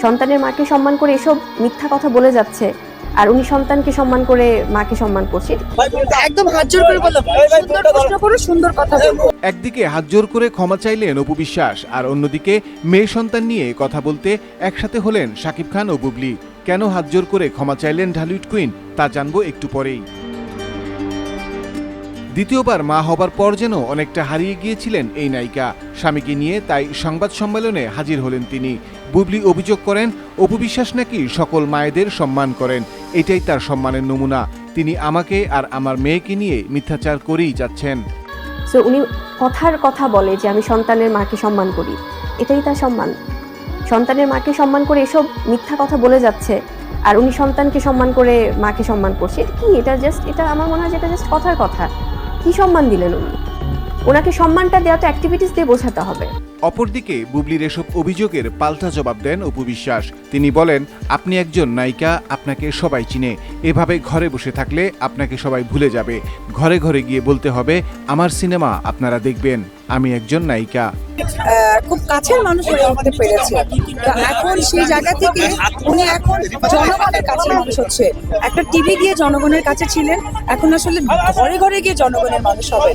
সন্তানের মাকে সম্মান করে এসব মিথ্যা কথা বলে যাচ্ছে, আর উনি সন্তানকে সম্মান করে মাকে সম্মান করছে। একদম হাত জোর করে বললাম, সুন্দর প্রশ্ন করো, সুন্দর কথা বলবো। একদিকে হাত জোর করে ক্ষমা চাইলেন অপু বিশ্বাস, আর অন্যদিকে মেয়ে সন্তান নিয়ে কথা বলতে একসাথে হলেন শাকিব খান ও বুবলি। কেন হাত জোর করে ক্ষমা চাইলেন ঢালিউড কুইন তা জানবো একটু পরেই। দ্বিতীয়বার মা হবার পর যেন অনেকটা হারিয়ে গিয়েছিলেন এই নায়িকা। স্বামীকে নিয়ে তাই সংবাদ সম্মেলনে হাজির হলেন তিনি। বুবলি অভিযোগ করেন অপু বিশ্বাস নাকি সকল মায়েদের সম্মান করেন, এটাই তার সম্মানের নমুনা। তিনি আমাকে আর আমার মেয়েকে নিয়ে মিথ্যাচার করেই যাচ্ছেন। সো উনি কথার কথা বলে যে আমি সন্তানের মাকে সম্মান করি, এটাই তার সম্মান। সন্তানের মাকে সম্মান করে এসব মিথ্যা কথা বলে যাচ্ছে, আর উনি সন্তানকে সম্মান করে মাকে সম্মান করছে। এটা কি? এটা আমার মনে হয় যেটা জাস্ট কথার কথা। কি সম্মান দিলেন উনি? ওনাকে সম্মানটা দেওয়া তো অ্যাক্টিভিটিস দিয়ে বোঝাতে হবে। অপরদিকে বুবলির এসব অভিযোগের পাল্টা জবাব দেন অপু বিশ্বাস। তিনি বলেন, আপনি একজন নায়িকা, আপনাকে সবাই চিনে। এভাবে ঘরে বসে থাকলে আপনাকে সবাই ভুলে যাবে। ঘরে ঘরে গিয়ে বলতে হবে আমার সিনেমা আপনারা দেখবেন, আমি একজন নায়িকা। খুব কাছের মানুষ হয়ে উঠতে পেরেছে। এখন সেই জায়গা থেকে উনি এখন জনগণের কাছে মানুষ হচ্ছে। একটা টিভি দিয়ে জনগণের কাছে ছিলেন, এখন আসলে ঘরে ঘরে গিয়ে জনগণের মানুষ হবে।